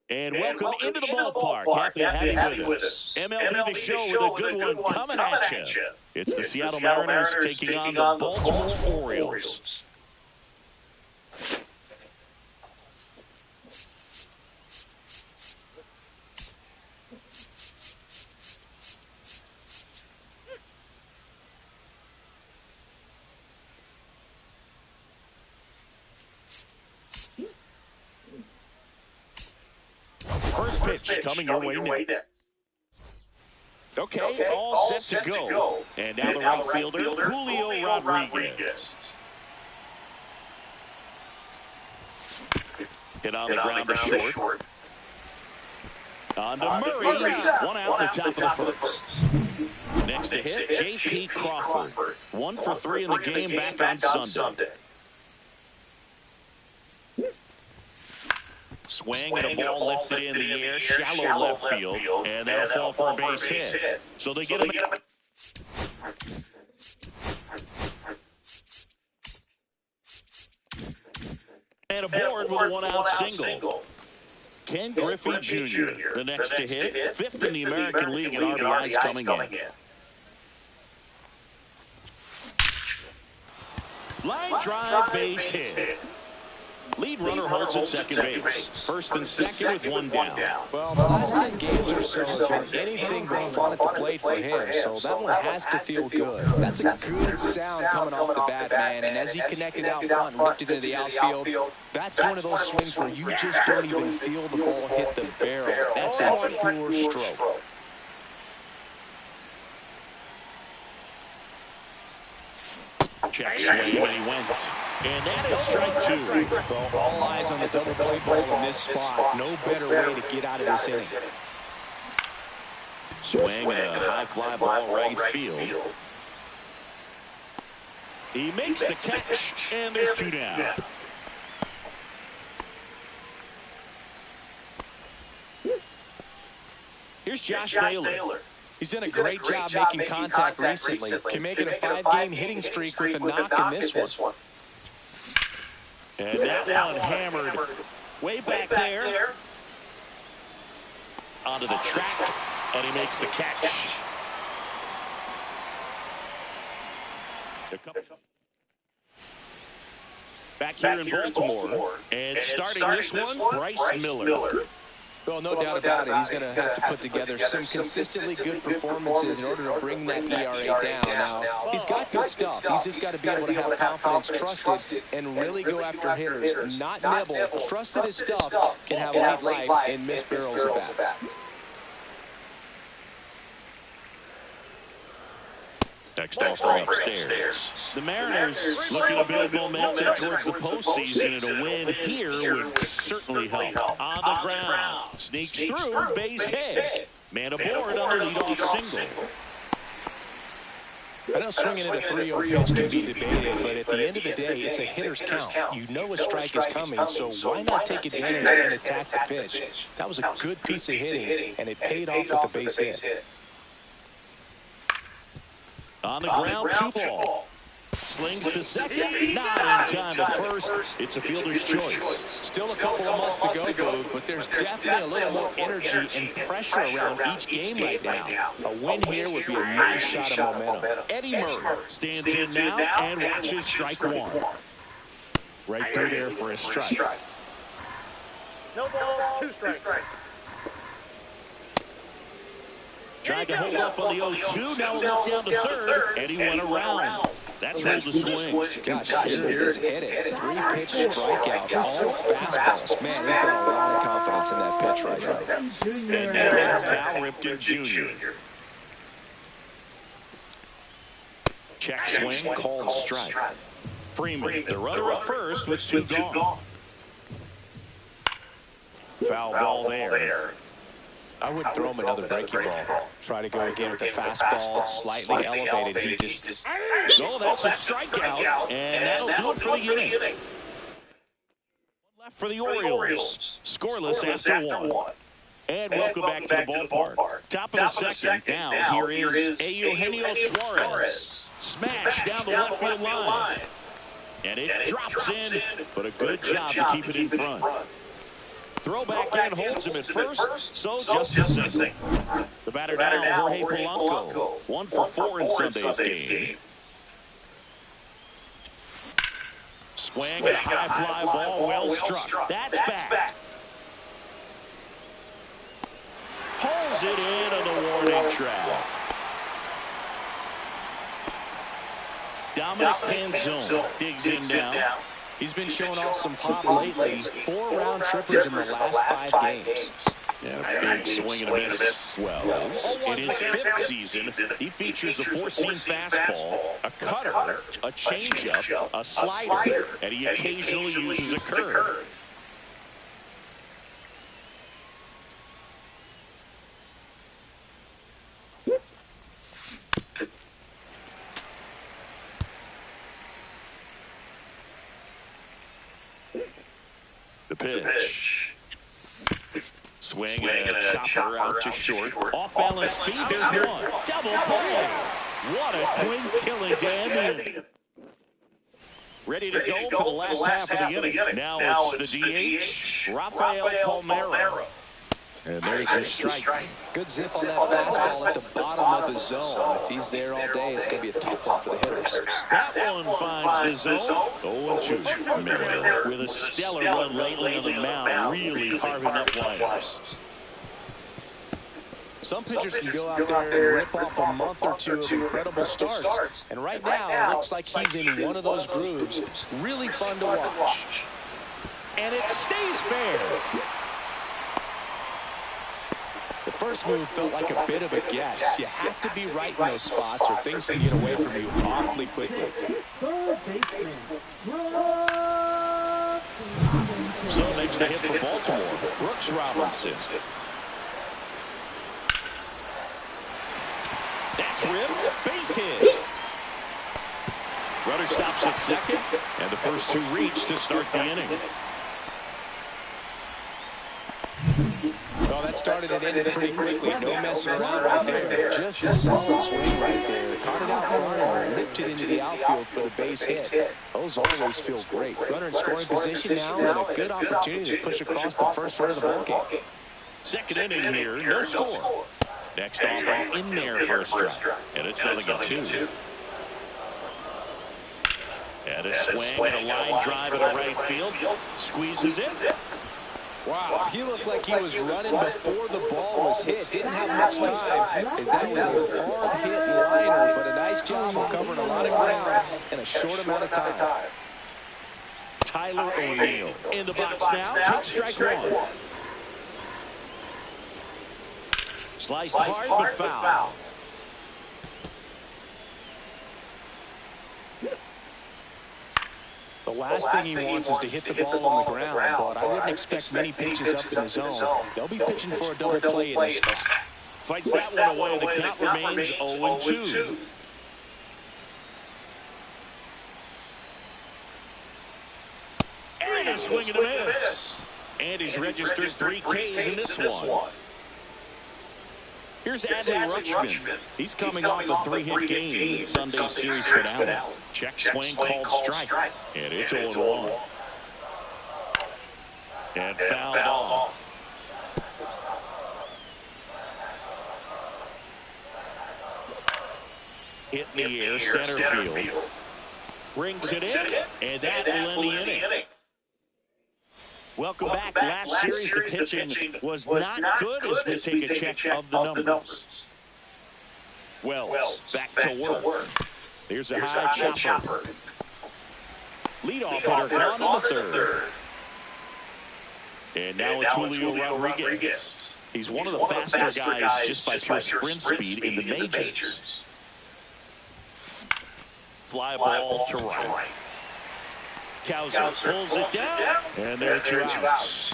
And welcome into the ballpark. Happy to have you with us. MLB The Show with a good one coming at you. It's the Seattle Mariners taking on the Baltimore Orioles. First pitch coming your way next. Okay, all set to go. And now the right fielder, Julio Rodriguez. Hit on the ground to short. On to Murray. One out the top of the first. Next to hit, J.P. Crawford. 1 for 3 in the game back on Sunday. Swing and a ball lifted in the air, shallow left field, and that'll fall for a base hit. So they get him. And aboard with a one-out single. Ken Griffey Jr., the next to hit, 5th in the American League in RBIs coming in. Line drive, base hit. Lead runner holds at second base. First and second with one down. Well, the last 10 games or so have been anything but fun at the plate for him, so that one has to feel good. That's a good sound coming off the bat, man, and as he connected out front and whipped it into the outfield, that's one of those swings where you just don't even feel the ball hit the barrel. That's a pure stroke. Check swing, and he went. And that is strike 2. Well, all eyes on the double play ball in this spot. No better way to get out of this inning. Swing and a high fly ball right field. He makes the catch, and there's 2 down. Here's Josh Naylor. He's done a great job making contact recently. Can make it a 5-game hitting streak with a knock in this one. And that one hammered way back there. Onto the track, and he makes the catch. Back here in Baltimore, and starting this one, Bryce Miller. Well, no doubt about it. He's going to have to put together some consistently good performances in order to bring that ERA down. Now, he's got good stuff. He's just got to be able to have confidence, trusted, and really go after hitters. Not nibble. Trust that his stuff can have late life and miss barrels of bats. Next offer upstairs. The Mariners looking to build momentum towards the postseason, and a win here would certainly help. On the ground, sneaks through, base hit. Man aboard on the leadoff single. I know swinging at a 3-0 pitch can be debated, but at the end of the day, it's a hitter's count. You know a strike is coming, so why not take advantage and attack the pitch? That was a good piece of hitting, and it paid off with the base hit. On the ground, 2-ball. Slings to second, not in time to first. It's a fielder's choice. Still a couple of months to go, Booth, but there's definitely a little more energy and pressure around each game right now. A win here would be a nice shot of momentum. Eddie Murray stands in now and watches strike 1. Right through there for a strike. No ball, 2 strikes. Tried to hold up on the 0-2, now a look down to third, and he went around. That's rolled the swing. Gosh, here it is headed. 3-pitch strikeout, all fastballs. Man, he's got a lot of confidence in that pitch right now. And now Cal Ripken Jr. Check swing, called strike. Freeman, the runner at first with 2 gone. Foul ball there. I wouldn't throw him another breaking ball. Try to go again with the fastball, slightly elevated. He just... No, that's a strikeout, and that'll do it for the inning. One left for the Orioles. Scoreless after 1. And welcome back to the ballpark. Top of the second. Now, here is Eugenio Suarez. Smash down the left field line. And it drops in, but a good job to keep it in front. Throwback in holds him at first, so just a single. The batter now, Jorge Polanco. 1 for 4 in Sunday's game. Swing and a high fly ball, well struck. That's back. Pulls it in on the warning track. Dominic Panzone digs in now. He's been showing off some pop lately. 4 round trippers in the last 5 games. Yeah, big swing and a miss. Well, in his 5th season, he features a 4-seam fastball, a cutter, a changeup, a slider, and he occasionally uses a curve. The pitch. Swing and a chopper out to short. Off balance speed, there's one. Double play. What a twin killing Damian. Ready to go for the last half of the inning. Now it's the DH, Rafael Palmeiro. And there's your strike. Good zip on that fastball at the bottom of the zone. If he's there all day, it's going to be a tough one for the hitters. That one finds the zone. 0-2. Miller with a stellar run lately on the mound, really carving up liners. Some pitchers can go out there and rip off a month or 2 of incredible starts. And right now, it looks like he's in one of those grooves. Really fun to watch. And it stays fair. The first move felt like a bit of a guess. You have to be right in those spots or things can get away from you awfully quickly. So makes the hit for Baltimore. Brooks Robinson. That's ripped. Base hit. Runner stops at second, and the first 2 reach to start the inning. Well, that started and ended pretty quickly. No messing around right there. Just a solid swing right there. Caught it out front and ripped it into the outfield for the base hit. Those always feel great. Runner in scoring position now and a good opportunity to push across the first run of the ballgame. Second inning here, no score. Next off, all in there for a strike. And it's 0-2. And a swing and a line drive at a right field. Squeezes it. Wow, he looked like he was running before the ball was hit. Didn't have much time as that was a hard-hit liner, but a nice job of covering a lot of ground in a short amount of time. Tyler O'Neill in the box now. Takes strike 1. Sliced hard but foul. The last thing he wants is to hit the ball on the ground, but I wouldn't expect many pitches up in the zone. They'll be pitching for a double play in this spot. Fights that one away. The count remains 0-2. And a swing and a miss. And he's registered 3 Ks in this one. Here's Adley Rutschman. He's coming off a 3-hit game in Sunday's series finale. Check swing called strike. And it's 0-1. And fouled off. Hit in the air, center field. Brings it in, and that will end the inning. Welcome back. Last series, the pitching was not good as we take a check of the numbers. Wells back to work. There's a high chopper. Leadoff hitter gone in the 3rd. And now it's Julio Rodriguez. He's one of the faster guys just by pure sprint speed in the majors. Fly ball to right. Cowser pulls it down, and there are 2 outs.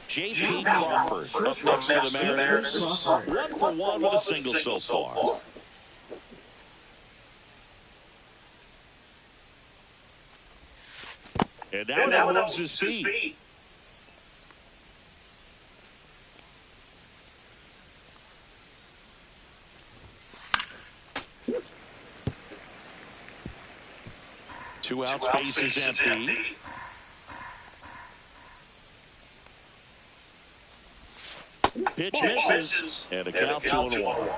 J.P. Crawford up next for the Mariners. 1 for 1 with a single so far. And now moves his speed. 2 outs, base is empty. Pitch misses, and a count 2-1.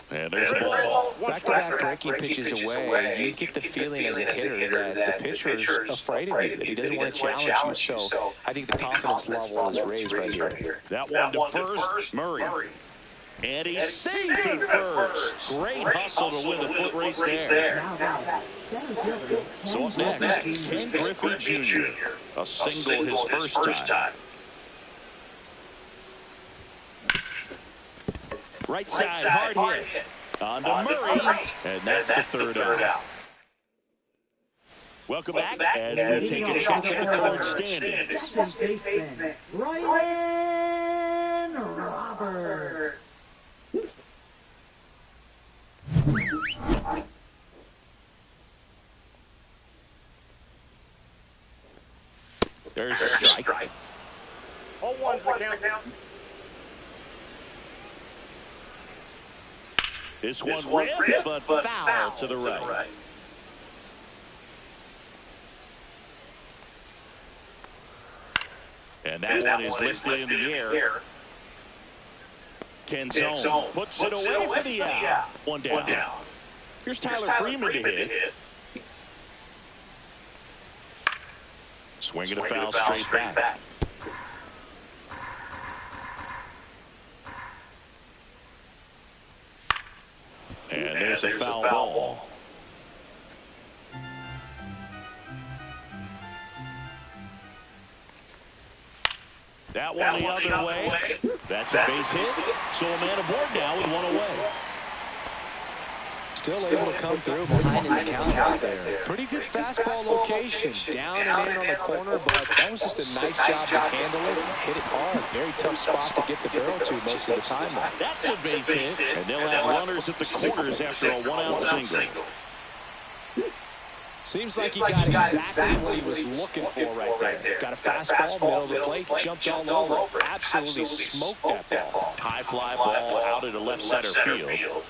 And there's a ball. Back-to-back breaking pitches away, you get the feeling as a hitter that the pitcher's afraid of you, that he doesn't want to challenge you. So I think the confidence level is raised right here. That one to first, Murray. And he saved it first. Great hustle to win the foot race there. So up next, Ken Griffey Jr. A single his first time. Right side, hard hit. On to Murray. And that's the third out. Welcome back as we take a check at the current standings. Second baseman, Ryan Roberts. There's a strike. 0-1's the count. This one ripped, but foul to the right. And that one is lifted in the air. Kenzone puts it away for the out. One down. Here's Tyler Freeman to hit. Swinging a foul straight back. And there's a foul ball. That one the other way. That's a base hit. So a man aboard now with one away. Still able to come through behind in the count right there. Pretty good fastball location. Down and in on the corner, but that was just a nice job to handle it and hit it hard. Very tough spot to get the barrel to most of the time. That's a base hit. And they'll have runners at the corners after a one-out single. Seems like he got exactly what he was looking for right there. Got a fastball, middle of the plate, jumped all over. Absolutely smoked that ball. High fly ball out into left center field.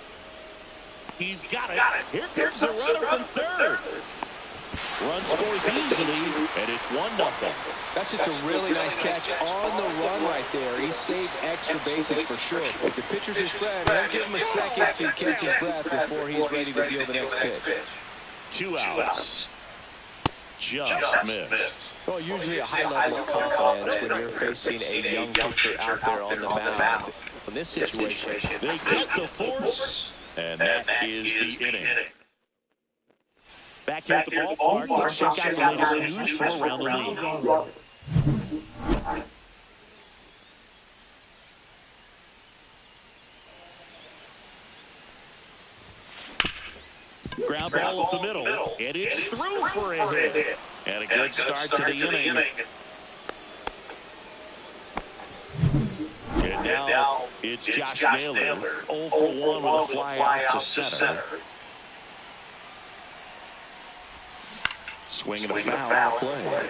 He's got it. Here comes the runner from third. Run scores easily, and it's 1-0. That's just a really nice catch on the run right there. He saved extra bases for sure. If the pitcher's his friend, he'll give him a second to catch his breath before he's ready to deal the next pitch. 2 outs. Just missed. Well, usually a high level of confidence when you're facing a young pitcher out there on the mound. In this situation, they get the force, and that is the inning. Back here at the ballpark, let's check out the latest news from around the league. Ground ball up the middle, and it's through for a hit. And a good start to the inning. And now it's Josh Naylor, 0 for 1 with a fly out to center. Swinging a foul out play.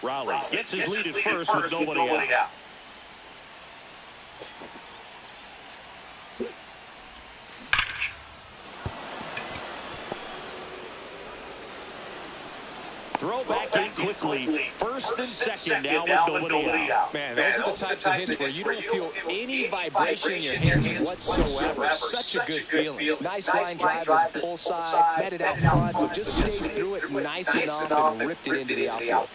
Raleigh gets his lead at first with nobody out. Throw back in quickly. First and second now with nobody out. Man, those are the types of hits where you don't feel any vibration in your hands whatsoever. Such a good feeling. Nice line drive to the pull side, met it out front, but just stayed through it nice enough and ripped it into the outfield.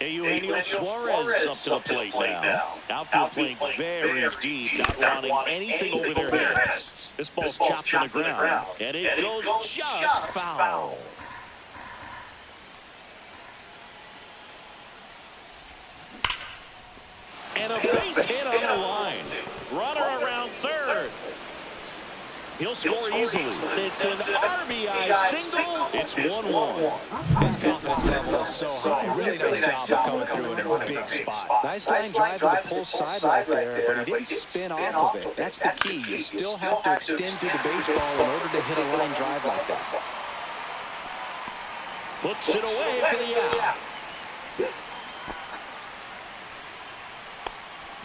Eugenio Suarez up to the plate now. Outfield playing very deep, not wanting anything over their heads. This ball's chopped to the ground, and it goes just foul. And a base hit on the line. Runner around third. He'll score easily. It's an RBI single. It's 1-1. His confidence level is so high. Really nice job of coming through in a big spot. Nice line drive to the pull side right there, but he didn't spin off of it. That's the key. You still have to extend through the baseball in order to hit a line drive like that. Puts it away for the out.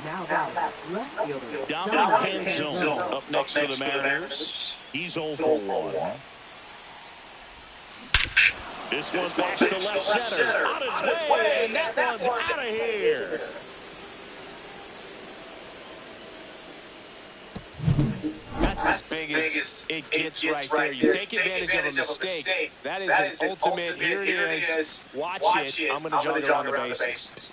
Now that left fielder. Dominic Canzone up next for the Mariners. He's 0 for 1. This one bashed to left center. On its way, and that one's out of here. That's as big as it gets right there. You take advantage of a mistake. That is an ultimate. Here it is. Watch it. I'm going to jog around the bases.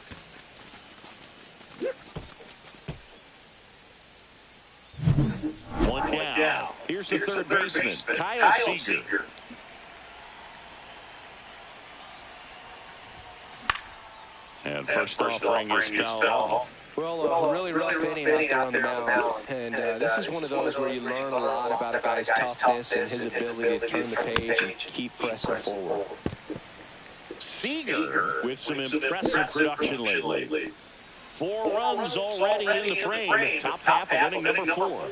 One down. Here's the third baseman, Kyle Seager. And first offering is fouled off. Well, a really rough inning out there on the mound. And this is one of those where you learn a lot about a guy's toughness and his ability to turn the page and keep pressing forward. Seager with some impressive production lately. 4 runs already in the frame. Top half of inning number 4.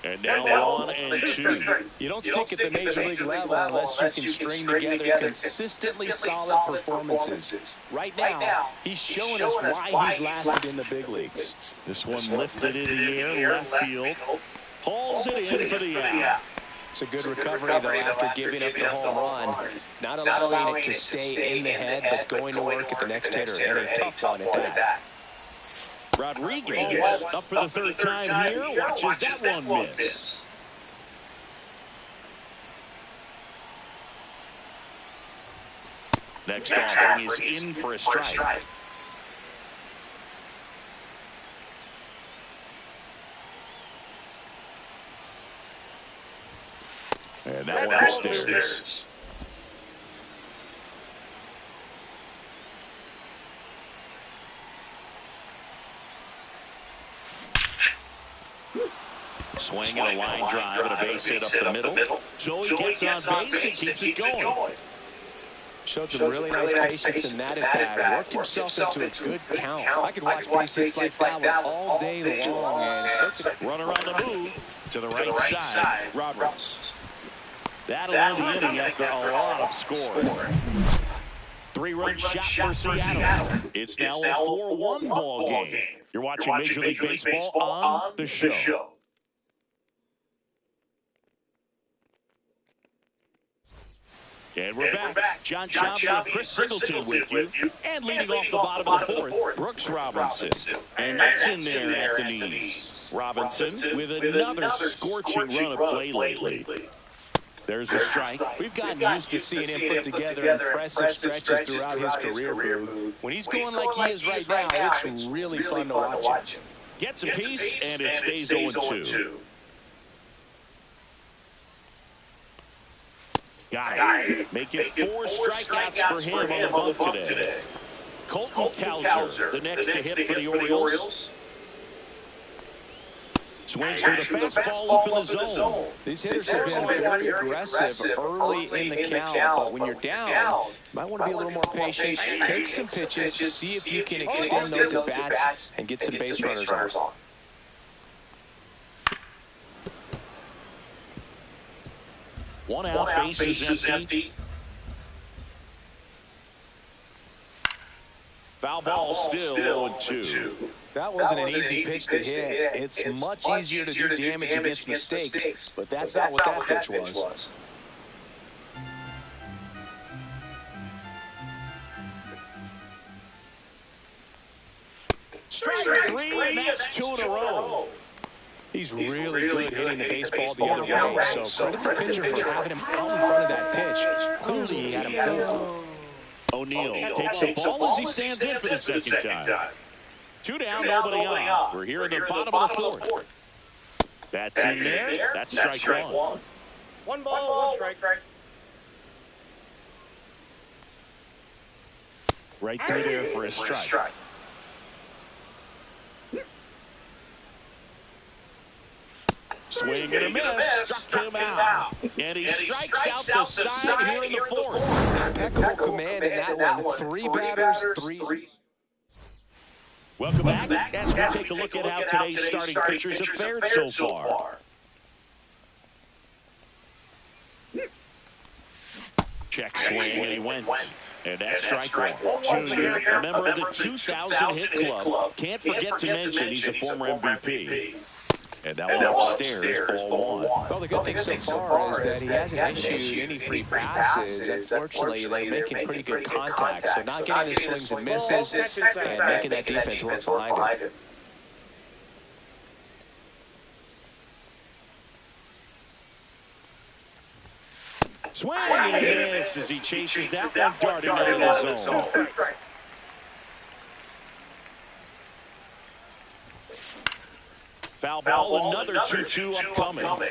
And now 1 and 2. You don't stick at the major league level unless you can string together consistently solid performances. Right now, he's showing us why he's lasted in the big leagues. This one lifted in the air, left field. Pulls it in for the out. It's a good recovery, though, after giving up the home run. Not allowing it to stay in the head, but going to work at the next hitter. And a tough one at that. Rodriguez up for the third time here. Watches that one miss. Next offering is in for a strike. And that one upstairs. Swing and a line drive and a base hit up the middle. Joey gets on base and keeps it going. Showed some really nice patience in that at bat. Worked himself into a good count. I could watch base hits like that one all day long. And runner on the move to the right side. Roberts. That'll end the inning after a lot of scoring. 3-run shot for Seattle. It's now a 4-1 ball game. You're watching Major League Baseball on the show. And we're back. John Choppy and Chris Singleton with you. And leading off the bottom of the 4th, Brooks Robinson. And that's in there at the knees. Robinson with another scorching run of play lately. There's a strike. We've gotten used to seeing him put together impressive stretches throughout his career, Boo. When he's going like he is right now, it's really fun to watch him. Gets a piece, and it stays 0-2. Got it. Make it 4 strikeouts for him on the bump today. Colton Cowser, the next to hit for the Orioles. Swings for the fastball up in the zone. These hitters have been very aggressive early in the count, but when you're down, you might want to be a little more patient. Take some pitches, see if you can extend those at-bats and get some base runners on. One out, base is empty. Foul ball still 0-2. That wasn't an easy pitch to hit. It's much easier to do damage against mistakes, but that's not what that pitch was. Strike 3, and that's 2 in a row. He's really good hitting the baseball the other way, so credit the pitcher for having him out in front of that pitch. Clearly, he had him fooled. O'Neal takes the ball as he stands in for the second time. 2 down, nobody on. We're here in the bottom of the 4th. That's in there. That's strike 1. 1 ball, 1 strike. Right through there for a strike. Swing and a miss, struck him out. And he strikes out the side here in the 4th. Impeccable command in that one. 3 batters, 3. Welcome back as we take a look at how today's starting pitchers have fared so far. Check swing, and he went. And that's strike one. Junior, a member of the 2000 hit club. Can't forget to mention he's a former MVP. And that one upstairs, ball one. Well, the good thing so far is that he hasn't issued any free passes. Unfortunately, they're making pretty good contact. So not getting the swings and misses and making that defense work behind him. Swing and a miss as he chases that one darting out of the zone. Foul ball, another 2-2 upcoming.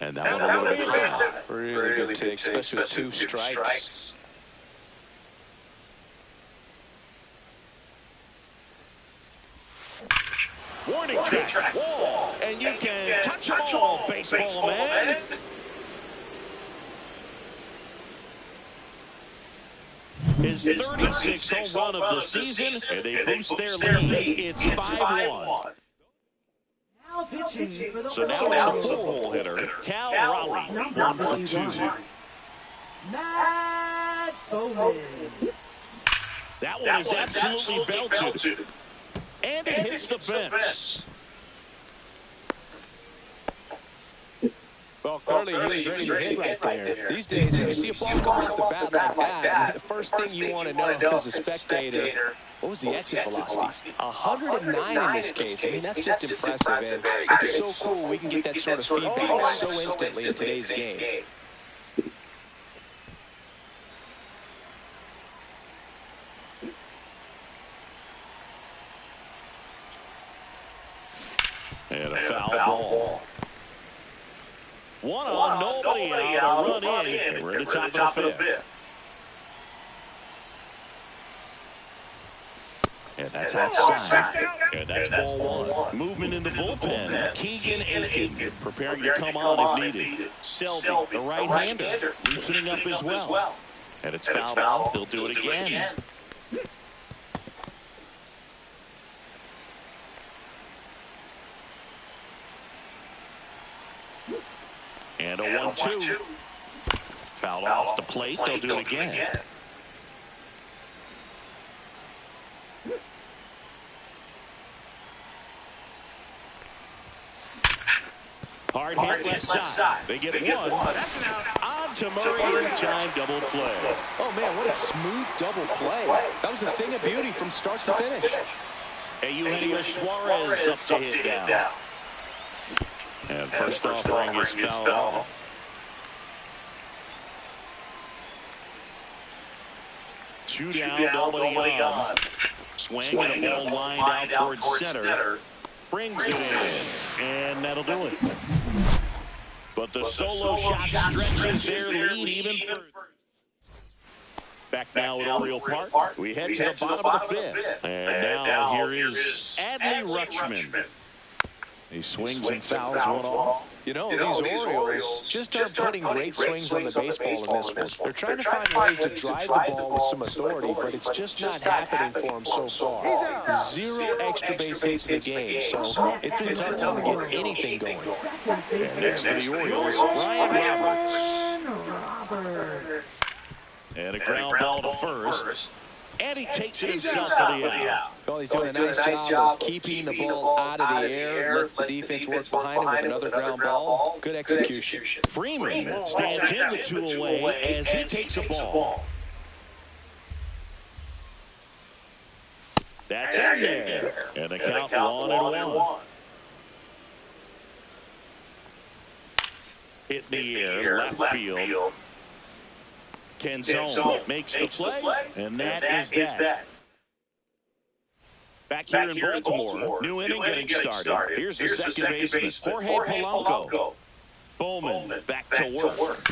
And that one a little bit high. Really good take, especially with 2 strikes. Warning track, wall, and you can touch them all, baseball man. His 36th home run of the season, and they boost their lead. It's 5-1. Now pitching for the So now it's the 4-hole hitter, Cal Raleigh, 1 for 2. Matt Bowman. That one is absolutely belted. And it hits the fence. Well, clearly he was ready to hit right there. These days, when you see a ball coming off the bat like that, the first thing you want to know as a spectator, what was the exit velocity? 109 in this case. I mean, that's just impressive. And it's so cool we can get that sort of feedback so instantly in today's game. And a foul ball. One on, nobody out, a run in. We're at the top of the 5th. And that's outside. And that's ball one. Movement in the bullpen. Keegan Aiken preparing to come on if needed. Selby, the right-hander, loosening up as well. And it's fouled off. They'll do it again. And a 1-2. Fouled off the plate. They'll do it again. Hard hit left side. They get one. On to Murray in time double play. Oh, man, what a smooth double play. That was a thing of beauty from start to finish. Eugenio Suarez up to hit now. And first offering is fouled off. Two down, nobody on. Swing and a ball lined out towards center. Brings it in, and that'll do it. But the solo shot stretches their lead even further. Back now at Oriole Park, we head to the bottom of the 5th. And now here is Adley Rutschman. He swings and fouls one off. You know, these Orioles just aren't putting great swings on the baseball in this one. They're trying to find ways to drive the ball with some authority, but it's just not happening for them so far. 0 extra base hits in the game, so it's been tough for them to get anything going. And next for the Orioles, Ryan Roberts. And a ground ball to first. And he takes it himself for the out. Well, he's doing a nice job of keeping the ball out of the air, lets the defense work behind him with another ground ball. Good execution. Freeman stands in the 2 away as he takes a ball. That's in there. And the count 1-1. Hit the air, left field. Kenzone makes the play, and that is that. Back here in Baltimore, new inning getting started. Here's the second baseman, Jorge Polanco. Bowman back to work.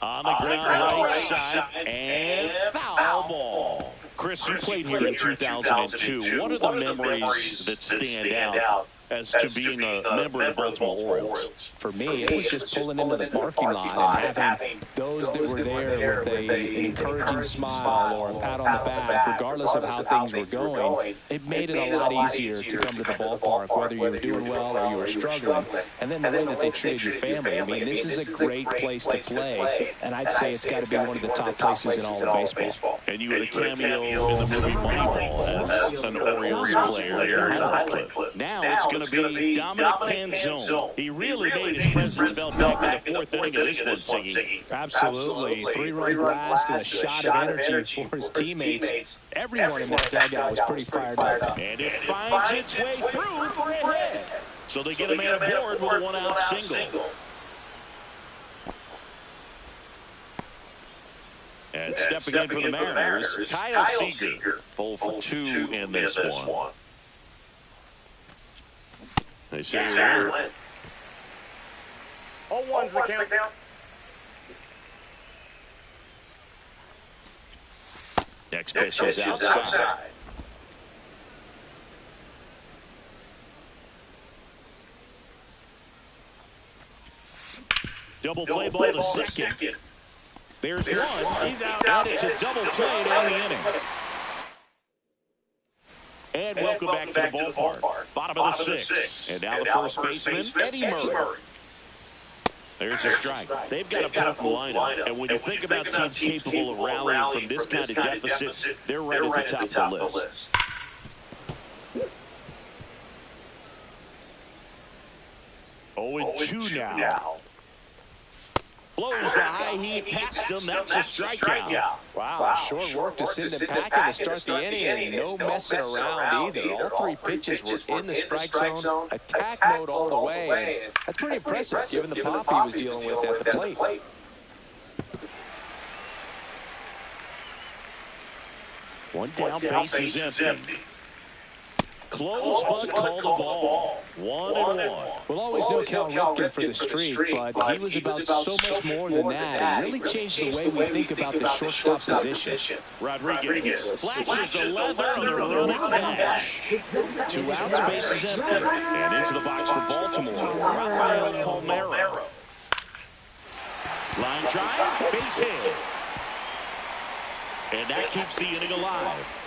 On the ground right side, and foul ball. Chris, you played here in 2002. What are the memories that stand out as to being a member of the Baltimore Orioles? For me, it was just pulling into the parking lot and having those that were there with an encouraging smile or a pat on the back, regardless of how things were going. It made it a lot easier to come to the ballpark, whether you were doing well or you were struggling. And then the way that they treated your family. I mean, this is a great place to play, and I'd say it's got to be one of the top places in all of baseball. And you had a cameo in the movie Moneyball as an Orioles player. Now it's going to be Dominic Canzone. He really made his presence felt back in the fourth inning of this one, singing. Absolutely. 3-run blast and a shot of energy for his teammates. Everyone in that dugout was pretty fired up. And it finds its way through for a hit. So they get a man aboard with a one-out single. And stepping in for the Mariners, Kyle Seager. 0 for 2 in this one. They say you're in. 0-1's the count. Next pitch is outside. Double play ball to second. There's one. He's out. And it's a double play to end the inning. And welcome back to the ballpark. Bottom of the sixth. And now the first baseman, Eddie Murray. There's a strike. They've got a potent lineup. And when you think about teams capable of rallying from this kind of deficit, they're right at the top of the list. Oh, 2 now. Blows the high heat past him. That's a strikeout. Wow, short work to send him packing to start the inning, and no messing around either. All 3 pitches were in the strike zone, attack mode all the way. And that's pretty impressive given the pop he was dealing with at the plate. One down, base is empty. Close, but called a ball. 1-1. We'll always know Cal Ripken for the streak, but he was about so much more than that. He really changed the way we think about the shortstop position. Rodriguez flashes the leather on the running back. 2 outs, base is empty. And into the box for Baltimore, Rafael Palmeiro. Line drive, base hit. And that keeps the inning alive.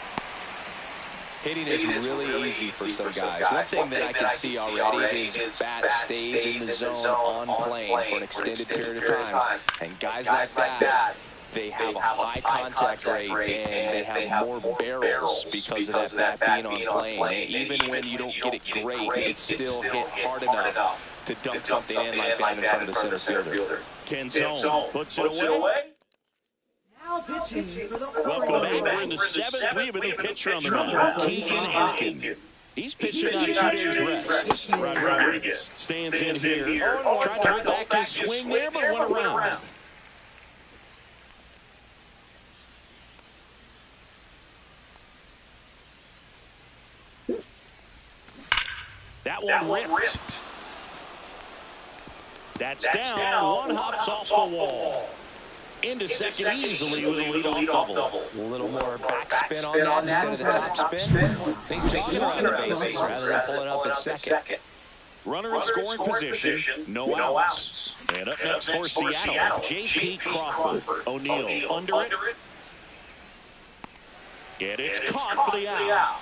Hitting is really easy for some guys. One thing that I can see already is his bat stays in the zone on plane for an extended period of time. And guys like that, they have a high contact rate and they have more barrels because of that bat being on plane. And even when you don't get it great, it's still hit hard enough to dunk something in like that in front of the center fielder. Canzone puts it away. Now pitching for the Welcome back. Orioles. We're in the 7th. We have a new pitcher on the mound, Keegan Aiken. He's pitching on 2 days rest. Rodriguez stands in here, tried to hold back his swing there, but went around. That one ripped. That's down. One hops off the wall. Into second easily with a leadoff double. A little more backspin on that instead of the top spin. He's jogging around the bases rather than pulling up at second. Runner in scoring position, no outs. And up next for Seattle, J.P. Crawford. O'Neill under it. And it's caught for the out.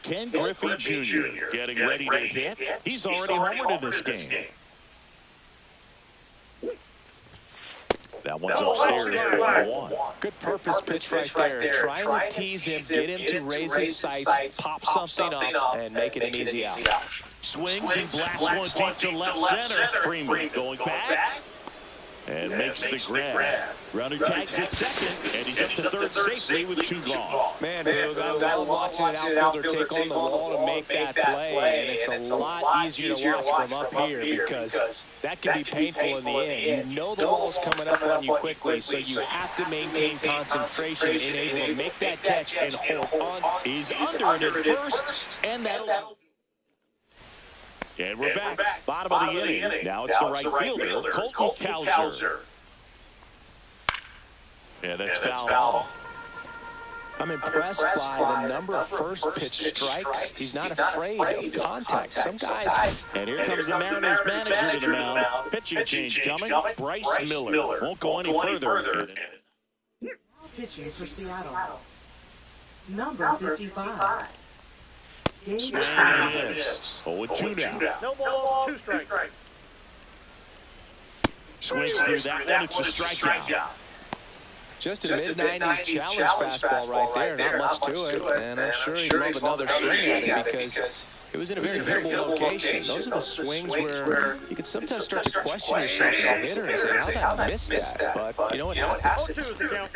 Ken Griffey Jr. getting ready to hit. He's already homered in this game. That one's upstairs, 1-1. Good purpose pitch right there. Trying to tease him, get him to raise his sights, pop something up, and make it an easy out. Swings and blasts one deep to left center. Freeman going back. And makes the grab. Runner tags at second, and he's up to third safely with 2 gone. Man, Boog, I love watching an outfielder take on the wall to make that play, and it's a lot easier to watch from up here because that can be painful in the end. You know the wall's coming up on you quickly, so you have to maintain concentration and able to make that catch and hold on. He's under it at first, and that'll... And we're back. Bottom of the inning. Now it's the right fielder, Colton Cowser. And that's fouled off. I'm impressed by the number of first pitch strikes. He's not afraid of contact. Some guys. And here comes the Mariners manager to the mound. Pitching change coming. Bryce Miller won't go any further. Now pitching for Seattle. Number 55. Swing and miss. 0-2 now. No balls, 2 strikes. Swings through that one. It's a strikeout. Just a mid-90s challenge fastball right there. Not much to it. And I'm sure he'd love another swing at it because it was in a very hittable location. Those are the swings where you can sometimes start to question yourself as a hitter and say, how did I miss that? But you know what happens? 0-2 is the count.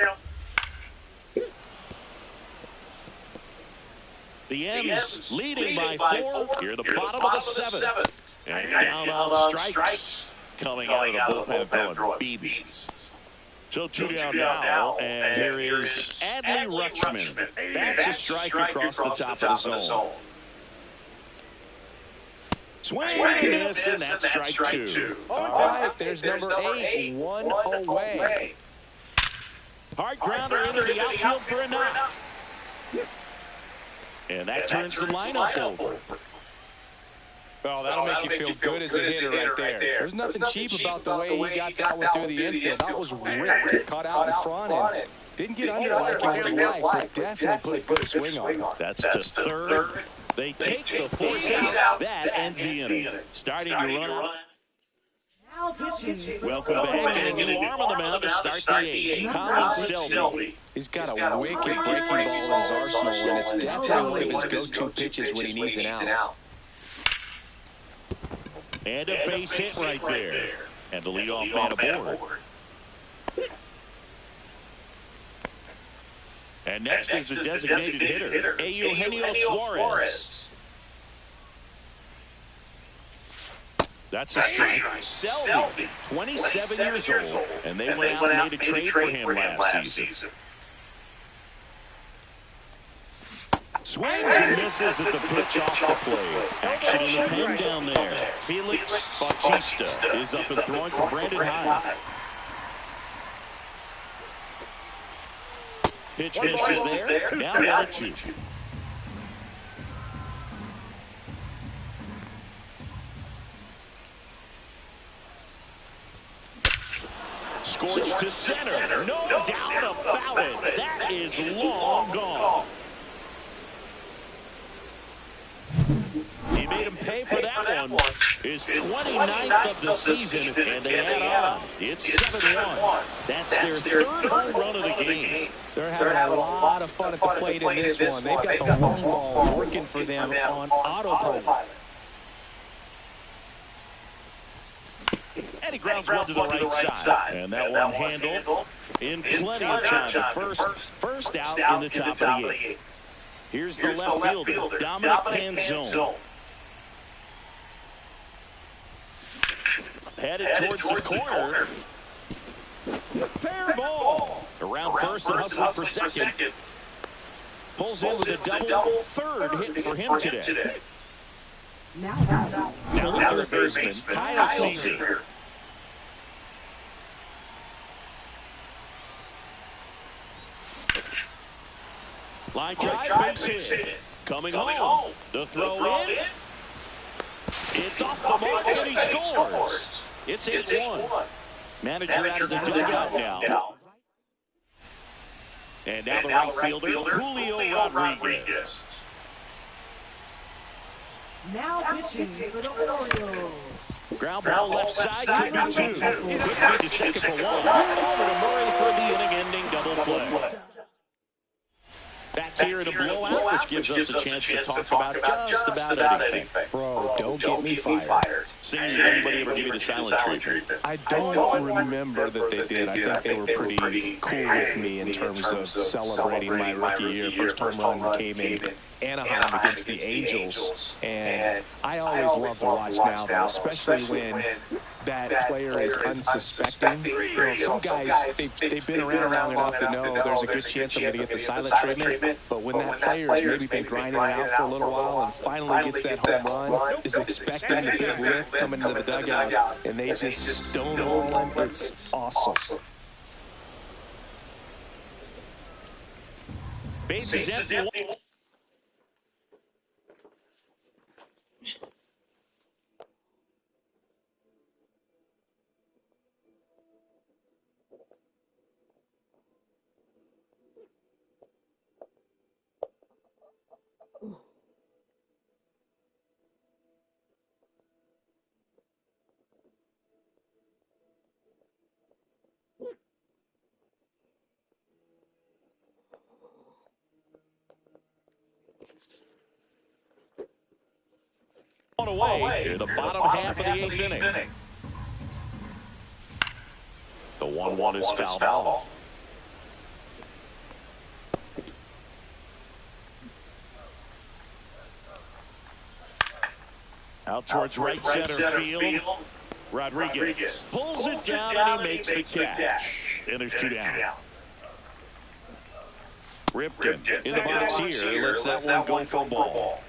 The M's leading by 4 here at the bottom of the 7th. And down on strikes. Coming out of the bullpen throwing BBs. So 2 down now, and here is Adley Rutschman. That's a strike across the top of the zone. Swing and miss, and that's strike 2. All right, there's number 8, 1 away. Hard grounder into the outfield for a knock. And that turns the lineup over. Well, that'll make you feel good as a hitter right there. There's nothing cheap about the way he got that one through the infield. That was ripped, caught out in front, and didn't get under like he would have liked, but definitely put a good swing on it. That's to third. They take the force out. That ends the inning. Starting to run out. Now pitching. Welcome back, and a new arm on the mound to start the 8th. Colin Selby. He's got a wicked breaking ball in his arsenal, and it's definitely one of his go-to pitches when he needs an out. And a base hit right there. And the leadoff man aboard. And next is the designated hitter, Eugenio Suarez. That's a strike. Selby, 27 years old. And they went out and made a trade for him last season. Swings and misses at the pitch off the plate. Action in the pen down there. Felix Bautista is up and throwing for Brandon Hyde. Pitch misses there. Down 1-2. Scorched to center. No doubt about it. That is long gone. He made him pay for that one. His 29th of the season, and they add on. It's 7-1. That's their third home run of the game. They're having a lot of fun at the plate in this one. They've got the long ball working for them on autopilot. And he grounds one to the right side. And that one handled in plenty of time. The first out in the top of the 8th. Here's the left fielder, Dominic Panzone. Headed towards the corner. Fair ball. Around first and hustling for second. Pulls in with a double. Third hit for him today. Now the third baseman, Kyle Seager. Line drive, base hit. Coming home. The throw in. It's off the mark, and he scores. It's 8-1. Manager out of the dugout now. And now the right fielder, Julio Rodriguez. Now pitching for the Orioles. Ground ball left side, could be 2. Could be to second for 1. Over to Murray for the inning-ending double play. Back here in a blowout, which gives us a chance to talk about just about anything. Bro, don't get me fired. See, anybody ever give you the silent treatment? I don't remember that they did. I think they were pretty cool with me in terms of celebrating my rookie year. First home run came in Anaheim against the Angels. And I always love to watch now, though, especially when that player is unsuspecting. You know, some guys, they've been around long enough to know there's a good chance I'm going to get the silent treatment. But when that player has maybe been grinding it out for a little while and finally gets that home run, is expecting the big lift coming into the dugout, and they just stonewall him, it's awesome. Base is empty. On away in the bottom half of the eighth inning. The 1-1 is fouled off. Out towards right center field. Rodriguez pulls it down and he makes the catch. And there's 2 down. Ripken in the box here. Lets that one go for a ball.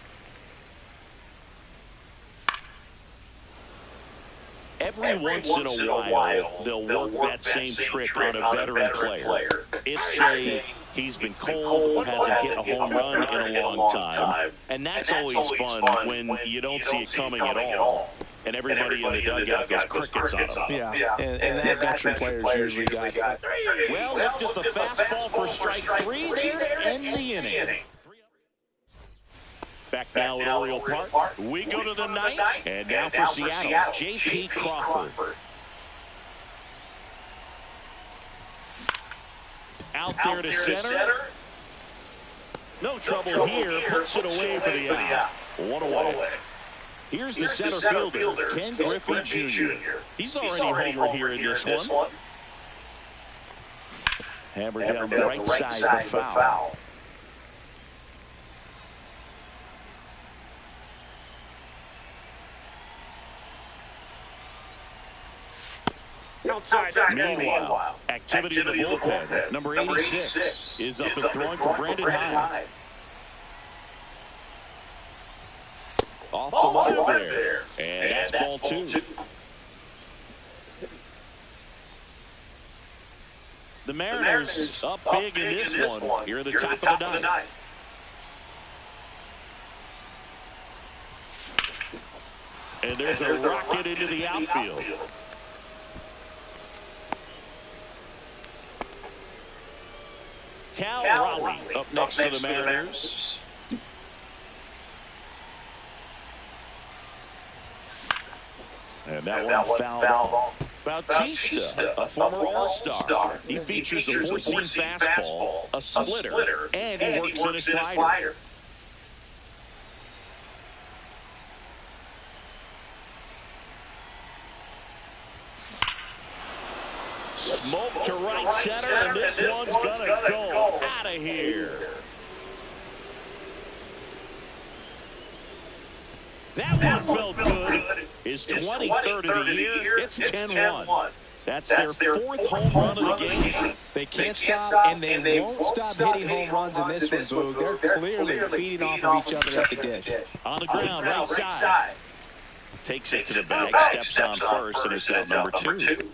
Every once in a while, they'll work that same trick on a veteran player. If, say, he's been cold or hasn't hit a home run in a long time. And that's always fun when you don't see it coming at all. And everybody in the dugout goes crickets on them. Yeah, and that veteran players usually got that. Well, looked at the fastball for strike 3 there to end the inning. Back now at Oriole Park. We go to the ninth. And now for Seattle, J.P. Crawford. Out there to center. No trouble here. Puts it away for the out. 1 away. Here's the center fielder, Ken Griffey Jr. He's already homered here in this one. Hammered down the right side of the foul. Meanwhile, activity in the bullpen. Number 86 is up and throwing for Brandon Hyde. Off the mark there. And that's ball 2. The Mariners up big in this one. Here at the top of the ninth. And there's a rocket into the outfield. Cal Raleigh up next for the Mariners. And that one fouled off. Bautista, a former All-Star. He features a four-seam fastball, a splitter, and he works in a slider. Smoke to right center, and this one's gonna go out of here. That one felt good. His 23rd of the year. It's 10-1. That's their 4th home run of the game. They can't stop, and they won't stop hitting home runs in this one, Boog. They're clearly feeding off of each other at the dish. On the ground, right side. Takes it to the bag, steps on first, and it's out number 2.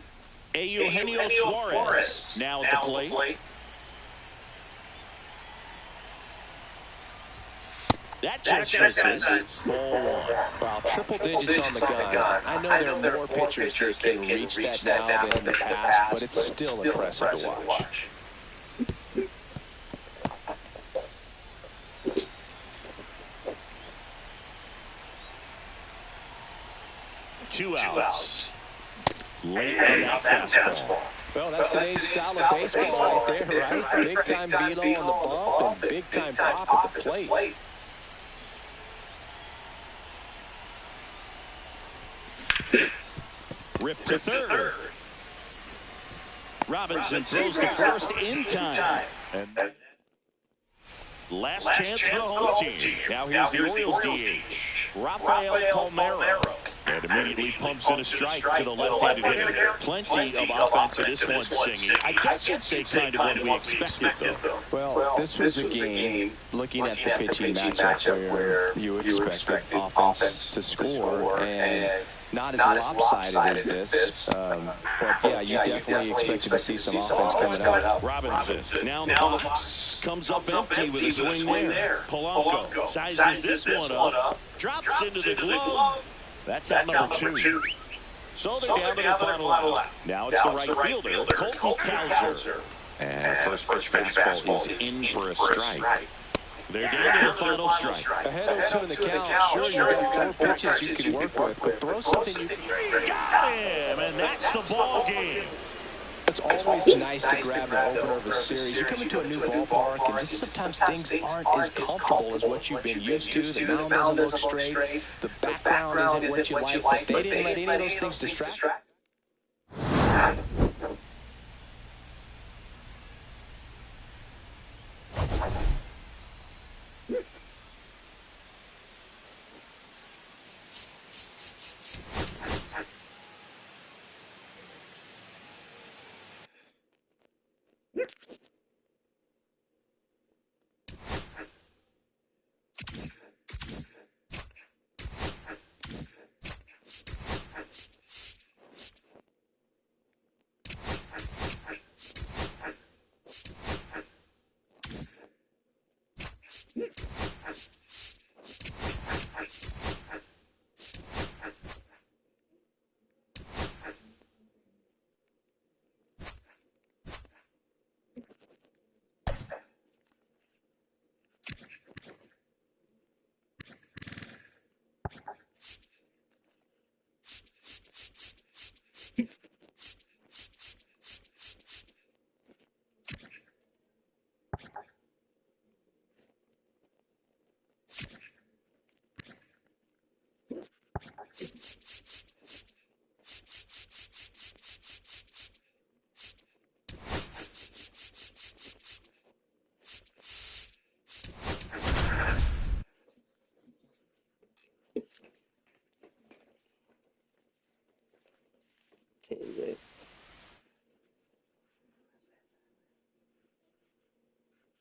Eugenio Suarez now at the plate. That just misses. Ball 1. Wow, triple digits on the gun. I know there are more pitchers that can reach that now than in the past, but it's still impressive to watch. Two outs. Late on that fastball. Well, that's today's style of baseball right there, right? Big-time velo on the bump and big-time pop at the plate. Ripped to third. Robinson throws to first in time. And last chance for the home team. Now here's the Orioles DH, Rafael Palmeiro. And immediately pumps in a strike to the left-handed hitter. Plenty of offense in this one, Singy. I guess you'd say kind of what we expected, though. Well, this was a game, looking at the pitching matchup, where you expected offense to score, and not as lopsided as this. But, yeah, you definitely expected to see some offense coming out. Robinson now in the box. Comes up empty with a swing there. Polanco sizes this one up. Drops into the glove. That's out number 2. So they're down to the final out. Now it's the right fielder, Colton Cowser. And first pitch fastball is in for a strike. They're down to the final strike. Ahead 0-2 in the count. Sure, you've got 4 pitches you can work with, but throw something you can. Got him, and that's the ball game. It's always nice to grab the opener of a series. You come into a new ballpark, and just sometimes things aren't as comfortable as what you've been used to. The mound doesn't look straight. The background isn't what you like, but they didn't let any of those things distract.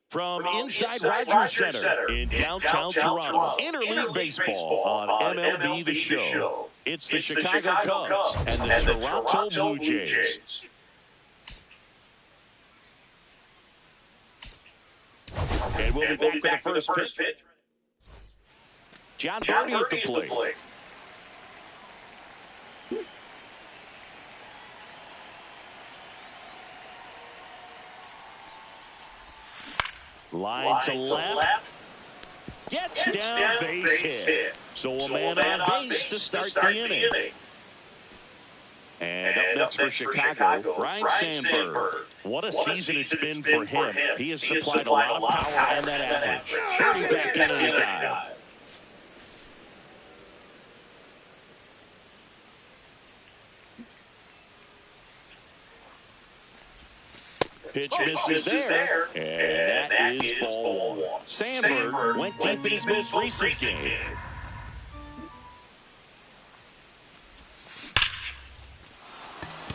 From inside Rogers Center in downtown Toronto, Interleague Baseball on MLB The Show. It's the Chicago Cubs and the Toronto Blue Jays. And we'll be back with the first pitch. John Birdie at the plate. Line to left. Gets down, base hit. So a man on base to start the inning. And up next for Chicago, Brian Sandberg. What a season it's been for him. He has supplied a lot of power and that average. Birdie back in on the dive. Pitch misses there, and that is ball 1. Sandberg went deep in his most recent game.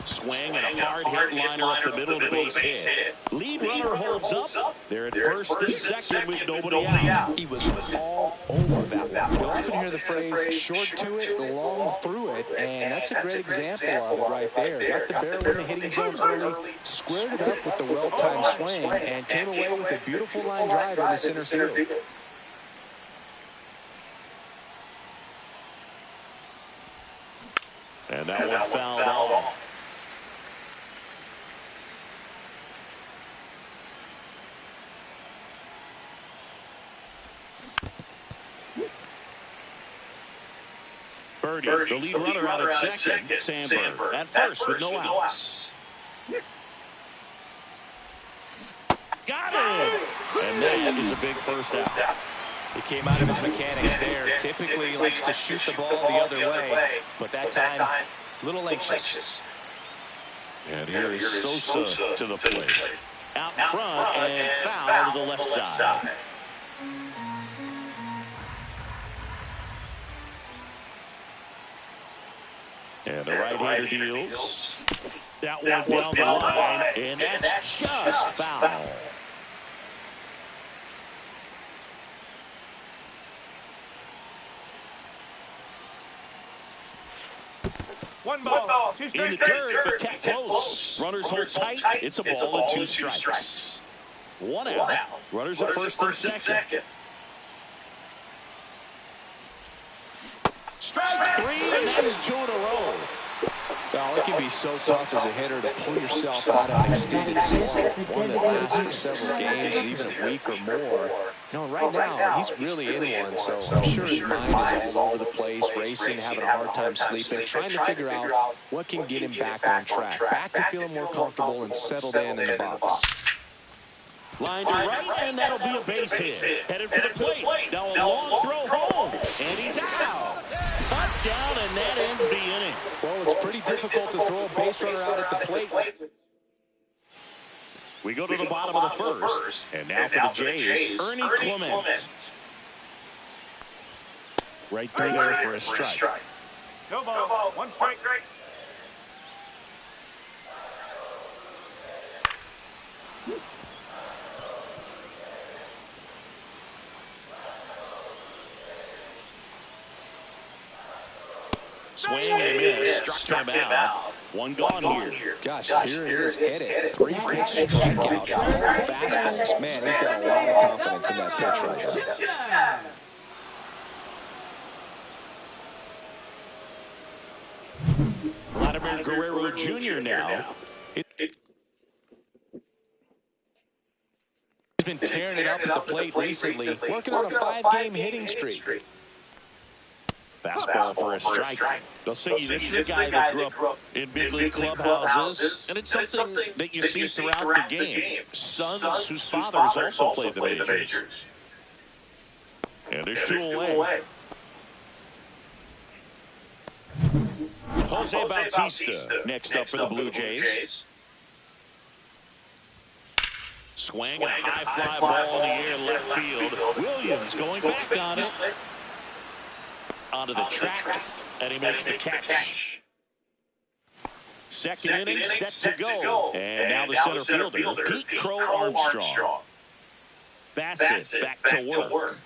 Swing and a hard hit liner up the middle of the base hit. Lead runner holds up. They're at first and second with nobody out. He was all over that one. You'll often hear the phrase short to it, long through it, and that's a great example of it right there. Got the barrel in the hitting zone early, squared it up with the well-timed swing, and came away with a beautiful line drive into center field. And that one fouled off. Birdie, the lead runner out at second. Sandberg at first with no outs. Got him! And that is a big first out. He came out of his mechanics there. Typically he likes to shoot the ball the other way, but that time, a little anxious. And here is Sosa to the plate. Out in front and foul to the left side. And the right-hander deals. That one down the line, and that's just foul. One ball, two strikes. In the dirt, but kept close. Runners hold tight. It's a ball and 2 strikes. 1 out. Runners at first and second. Strike 3, and that's 2 in a row. Well, it can be so tough as a hitter to pull yourself out of an extended slump, one that lasts for several games, even a week or more. You know, right now, he's really in one, so I'm sure his mind is all over the place, racing, having a hard time sleeping, trying to figure out what can get him back on track, back to feeling more comfortable and settled in the box. Line to right, and that'll be a base hit. Headed for the plate. Now a long throw home, and he's out. Cut down, and that ends the inning. Well, it's pretty difficult to throw a base runner out at the plate. We go to the bottom of the first, and now for the Jays, Ernie Clement. Right through there for a strike. No ball, 1 strike. Swing and a miss, struck him out. One gone here. Gosh, here it is, hit it. 3-pitch strikeout, fastballs. Man, he's got a lot of confidence in that pitch right now. Vladimir Guerrero Jr. now. He's been tearing it up at the plate recently, working on a 5-game hitting streak. Fastball for a strike. They'll see this is a guy that grew up in big league clubhouses, and it's something that you see throughout the game. Sons whose fathers also played the majors. And there's 2 away. Jose Bautista next up for the Blue Jays. Swing and a high fly ball in the air left field. Williams going back on it. Onto the track, and he makes the catch. Second inning set to go. And now the center fielder, Pete Crow Armstrong. Bassett back to work.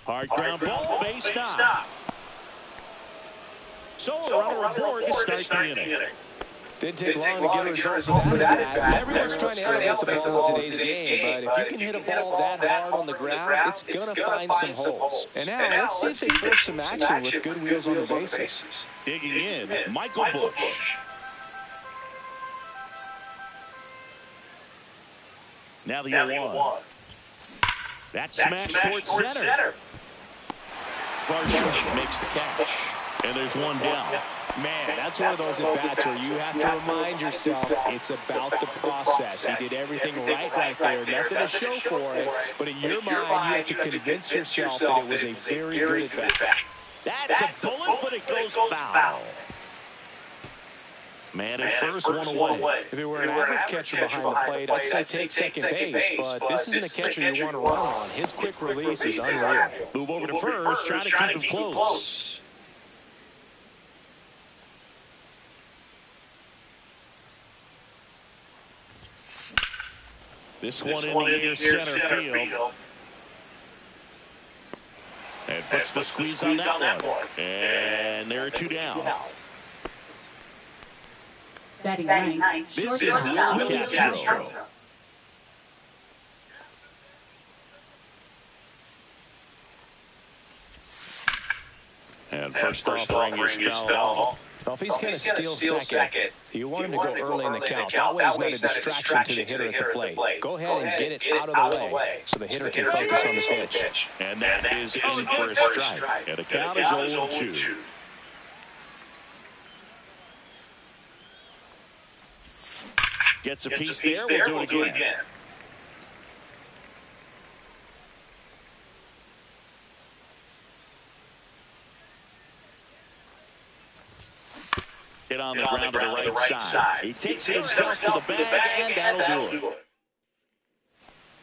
Hard ground ball, base stop. So a runner aboard to start the inning. Didn't take long to get a result for that. Everyone's trying to elevate the ball in today's game, but if you can hit a ball that hard on the ground, it's going to find some holes. And now, let's see if they force some action with good wheels on the bases. Digging in, Michael Bush. Now the 0-1. That's smashed towards center. Varsho makes the catch. And there's one down. Man, that's one of those at-bats where you have to remind yourself it's about the process. He did everything right there. Nothing to show for it. But in your mind, you have to convince yourself that it was a very good at-bat. That's a bullet, but it goes foul. Man at first, 1 away. If it were an average catcher behind the plate, I'd say take second base. But this isn't a catcher you want to run on. His quick release is unreal. Move over to first, try to keep him close. This one in the near center field. And puts the squeeze on that one. And there are 2 down. Batting ninth. This is Will Castro. And first offering is fouled off. Well, if he's going to steal second, you want him to go early in the count. That way he's not a distraction to the hitter at the plate. Go ahead and get it out of the way so the hitter can focus on the pitch. And that is in for a strike. And the count is 0-2. Gets a piece there. We'll do it again. Hit on the ground to the right side. He takes it himself to the bag, and that'll do it.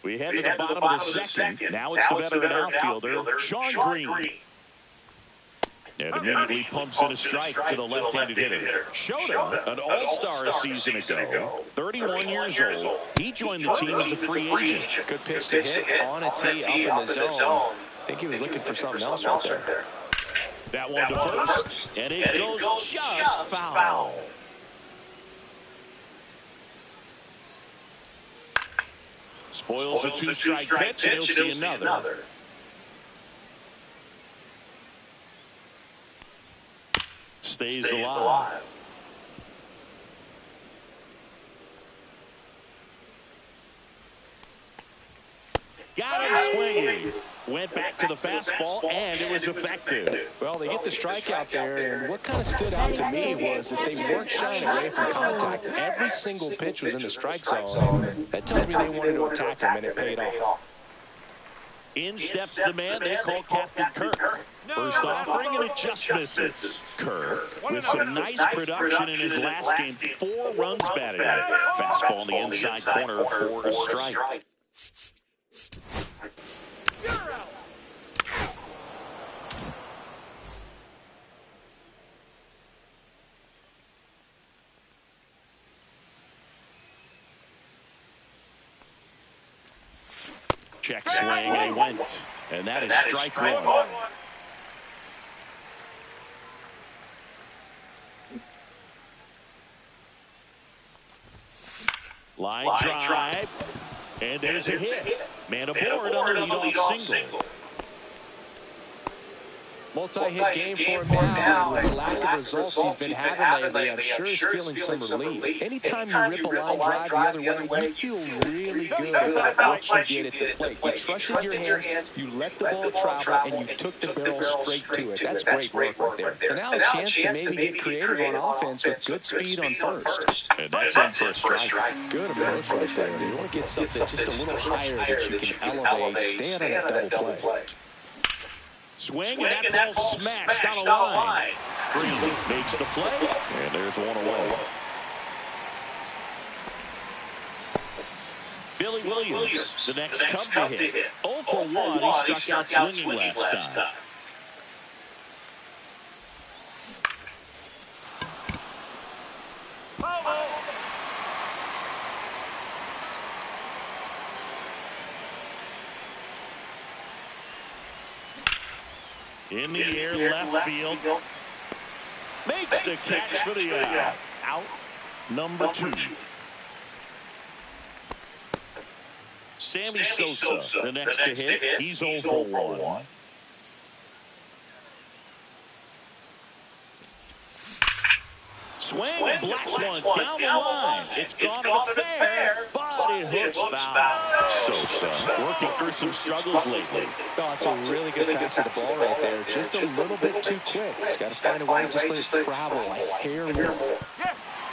We head to the bottom of the second. Now it's the veteran outfielder, Sean Green. And immediately pumps in a strike to the left-handed hitter. Shota, an all-star a season ago, 31 years old. He joined the team as a free agent. Good pitch to hit on a tee up in the zone. I think he was looking for something else right there. That one to first, and it goes just foul. Spoils a two-strike pitch, and he'll see another. Stays alive. Got him swinging. Went back to the fastball, and it was effective. Well, they get the strikeout there, and what kind of stood out to me was that they weren't shying away from contact. Every single pitch was in the strike zone. That tells me they wanted to attack him, and it paid off. In steps the man they call Captain Kirk. First offering, and it just misses. Kirk, with some nice production in his last game, 4 runs batted in. Fastball in the inside corner for a strike. Check swing, and he went. And that is strike one. Line drive, and there's a hit. Man aboard on the leadoff single. Multi-hit game for him now. With the lack of results he's been having lately, I'm sure he's feeling some relief. Anytime you rip a line drive the other way, you feel really good about what you did at the plate. You trusted your hands, you let the ball travel, and you took the barrel straight to it. That's great work right there. And now a chance to maybe get creative on offense with good speed on first. And that's in for a strike. Good approach right there. You want to get something just a little higher that you can elevate. Stay out of a double play. Swing, and that ball smashed down the line. Green makes the play, and there's one away. Billy Williams, the next Cub to hit. 0 for 1, he struck out swinging last time. In the air, left field. Makes the catch for the out. Out number 2. Sammy Sosa, the next to hit. He's 0 for 1. Swing and blasts one down the line. It's gone if it's fair, but it hooks foul. Sosa working through some struggles lately. Oh, it's a really good pass to the ball right there. Just a little bit too quick. He's got to find a way to just let it travel like hair more.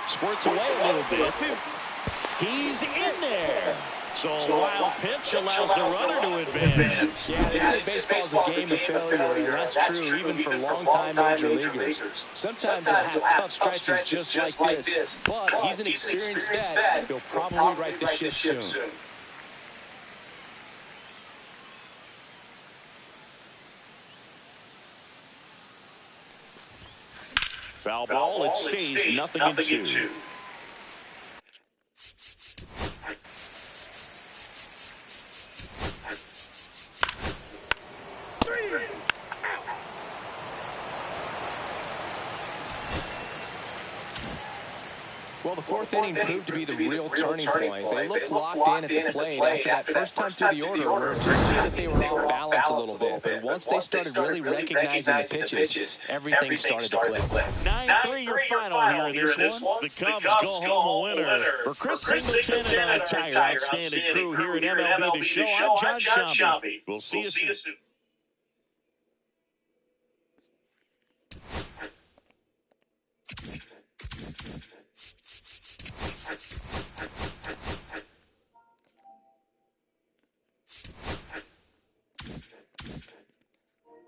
Squirts away a little bit. He's in there. So a wild pitch allows the runner to advance. Yeah, they say baseball is a game of failure, and that's true even for long-time major leaguers. Sometimes they'll have tough stretches just like this, but he's an experienced vet. He'll probably right the ship soon. Foul ball, it stays nothing in 2. Well, the 4th inning proved to be the real turning point. They looked locked in at the plate after that first time through the order where it just seemed that they were off balance a little bit. But once they started really recognizing the pitches, everything started to click. 9-3 your final here in this one. The Cubs go home a winner. For Chris Singleton and our entire outstanding crew here at MLB The Show, I'm John Sciambi. We'll see you soon.